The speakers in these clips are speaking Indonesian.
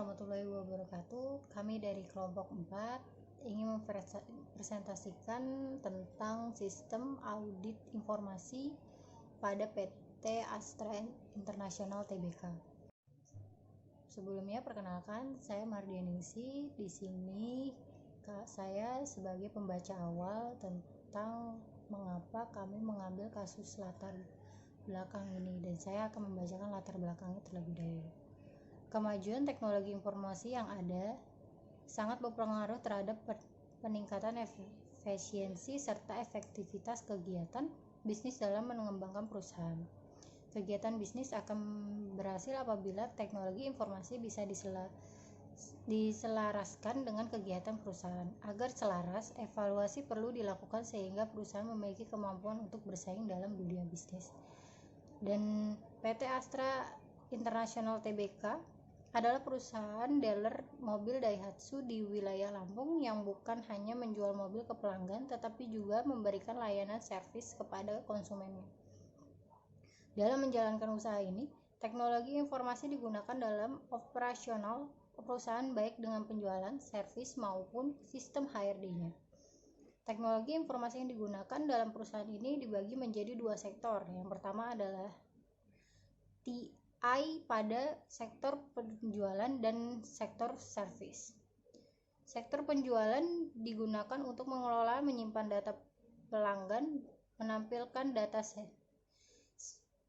warahmatullahi wabarakatuh. Kami dari kelompok 4 ingin mempresentasikan tentang sistem audit informasi pada PT Astra International Tbk. Sebelumnya perkenalkan, saya Mardianingsih. Di sini saya sebagai pembaca awal tentang mengapa kami mengambil kasus latar belakang ini, dan saya akan membacakan latar belakangnya terlebih dahulu. Kemajuan teknologi informasi yang ada sangat berpengaruh terhadap peningkatan efisiensi serta efektivitas kegiatan bisnis dalam mengembangkan perusahaan. Kegiatan bisnis akan berhasil apabila teknologi informasi bisa diselaraskan dengan kegiatan perusahaan. Agar selaras, evaluasi perlu dilakukan sehingga perusahaan memiliki kemampuan untuk bersaing dalam dunia bisnis. Dan PT Astra International Tbk adalah perusahaan dealer mobil Daihatsu di wilayah Lampung yang bukan hanya menjual mobil ke pelanggan, tetapi juga memberikan layanan servis kepada konsumennya. Dalam menjalankan usaha ini, teknologi informasi digunakan dalam operasional perusahaan baik dengan penjualan, servis, maupun sistem HRD-nya. Teknologi informasi yang digunakan dalam perusahaan ini dibagi menjadi dua sektor. Yang pertama adalah TI pada sektor penjualan dan sektor servis. Sektor penjualan digunakan untuk mengelola, menyimpan data pelanggan, menampilkan data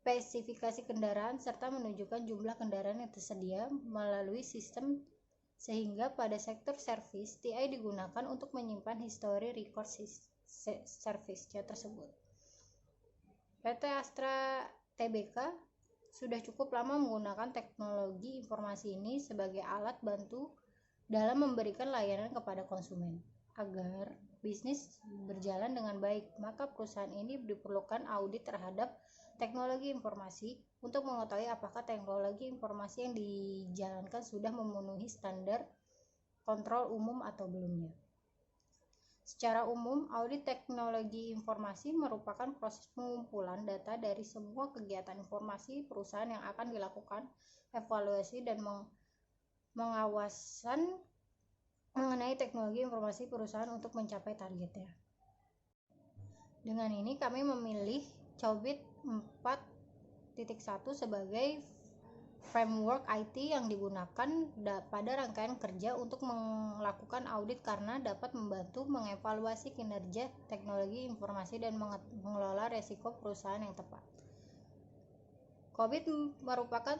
spesifikasi kendaraan, serta menunjukkan jumlah kendaraan yang tersedia melalui sistem. Sehingga pada sektor servis, TI digunakan untuk menyimpan histori record servisnya tersebut. PT Astra Tbk sudah cukup lama menggunakan teknologi informasi ini sebagai alat bantu dalam memberikan layanan kepada konsumen. Agar bisnis berjalan dengan baik, maka perusahaan ini diperlukan audit terhadap teknologi informasi untuk mengetahui apakah teknologi informasi yang dijalankan sudah memenuhi standar kontrol umum atau belumnya. Secara umum, audit teknologi informasi merupakan proses pengumpulan data dari semua kegiatan informasi perusahaan yang akan dilakukan evaluasi dan pengawasan mengenai teknologi informasi perusahaan untuk mencapai targetnya. Dengan ini kami memilih COBIT 4.1 sebagai framework IT yang digunakan pada rangkaian kerja untuk melakukan audit karena dapat membantu mengevaluasi kinerja teknologi informasi dan mengelola risiko perusahaan yang tepat. COBIT merupakan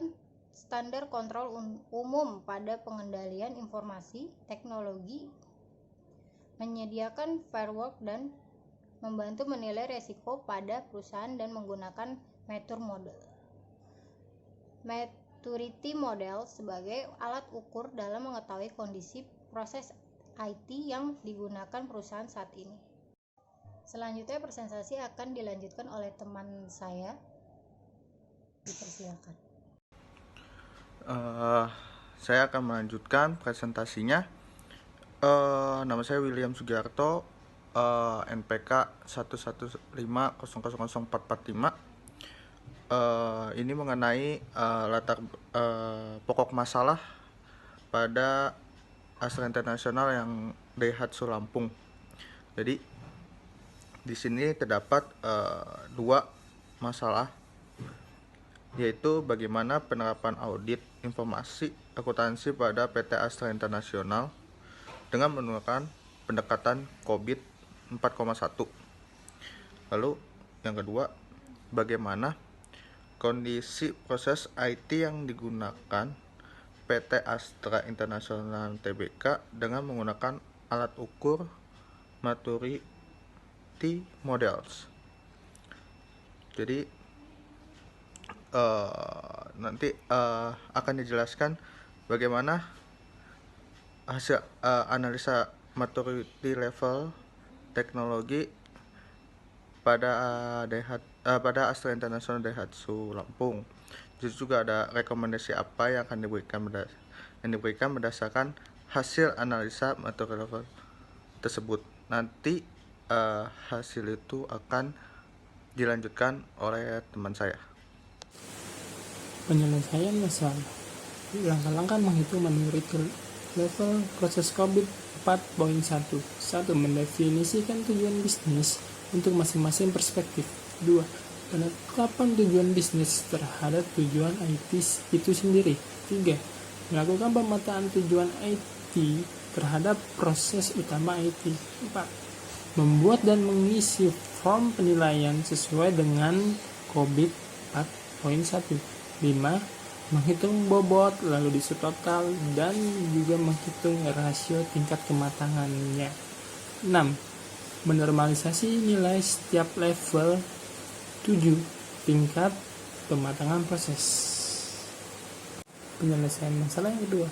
standar kontrol umum pada pengendalian informasi teknologi, menyediakan framework dan membantu menilai risiko pada perusahaan dan menggunakan maturity model sebagai alat ukur dalam mengetahui kondisi proses IT yang digunakan perusahaan saat ini. Selanjutnya presentasi akan dilanjutkan oleh teman saya. Dipersilakan. Saya akan melanjutkan presentasinya. Nama saya William Sugiarto, NPK 115000445. Ini mengenai latar pokok masalah pada Astra International yang Daihatsu Lampung. Jadi di sini terdapat dua masalah, yaitu bagaimana penerapan audit informasi akuntansi pada PT Astra International dengan menggunakan pendekatan COBIT 4.1. Lalu yang kedua, bagaimana kondisi proses IT yang digunakan PT Astra International Tbk dengan menggunakan alat ukur maturity models. Jadi nanti akan dijelaskan bagaimana hasil analisa maturity level teknologi pada Astra International Daihatsu Lampung. Jadi juga ada rekomendasi apa yang akan diberikan berdasarkan hasil analisa maturity level tersebut. Nanti hasil itu akan dilanjutkan oleh teman saya. Penyelesaian masalah Langkah-langkah menghitung menurut level proses COVID 4.1. 1. Mendefinisikan tujuan bisnis untuk masing-masing perspektif. 2. Penetapan tujuan bisnis terhadap tujuan IT itu sendiri. 3. Melakukan pemetaan tujuan IT terhadap proses utama IT. 4. Membuat dan mengisi form penilaian sesuai dengan COVID 4.1. 5. Menghitung bobot lalu diisi total dan juga menghitung rasio tingkat kematangannya. 6. Menormalisasi nilai setiap level. 7. Tingkat pematangan proses. Penyelesaian masalah yang kedua.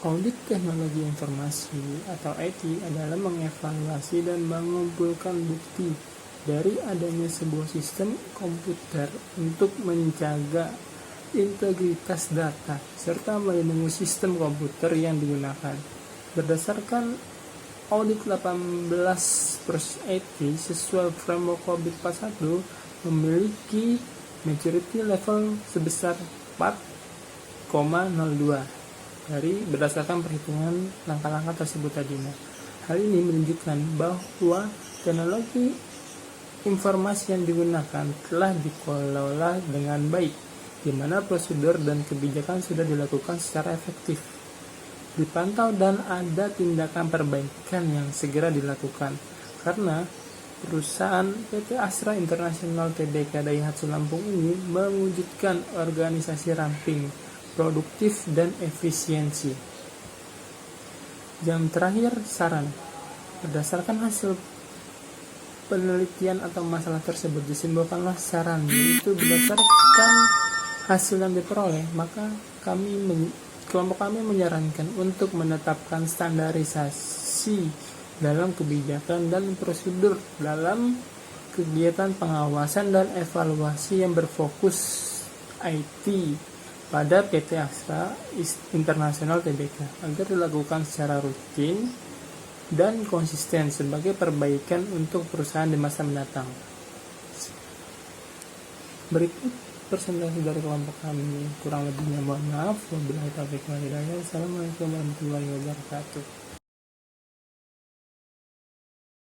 Audit teknologi informasi atau IT adalah mengevaluasi dan mengumpulkan bukti dari adanya sebuah sistem komputer untuk menjaga integritas data serta melindungi sistem komputer yang digunakan. Berdasarkan audit 18 proses IT sesuai framework COVID-41 memiliki maturity level sebesar 4,02 dari berdasarkan perhitungan langkah-langkah tersebut tadinya. Hal ini menunjukkan bahwa teknologi informasi yang digunakan telah dikelola dengan baik, di mana prosedur dan kebijakan sudah dilakukan secara efektif, dipantau dan ada tindakan perbaikan yang segera dilakukan. Karena perusahaan PT Astra International Tbk Daihatsu Lampung ini mewujudkan organisasi ramping, produktif dan efisiensi. Yang terakhir, saran. Berdasarkan hasil penelitian atau masalah tersebut disimpulkanlah saran, yaitu berdasarkan hasil yang diperoleh, maka kelompok kami menyarankan untuk menetapkan standarisasi dalam kebijakan dan prosedur dalam kegiatan pengawasan dan evaluasi yang berfokus IT pada PT Astra International Tbk agar dilakukan secara rutin dan konsisten sebagai perbaikan untuk perusahaan di masa mendatang. Berikut presentasi dari kelompok kami, kurang lebihnya mohon maaf. Wabillahi taufiq wal hidayah. Assalamualaikum warahmatullahi wabarakatuh.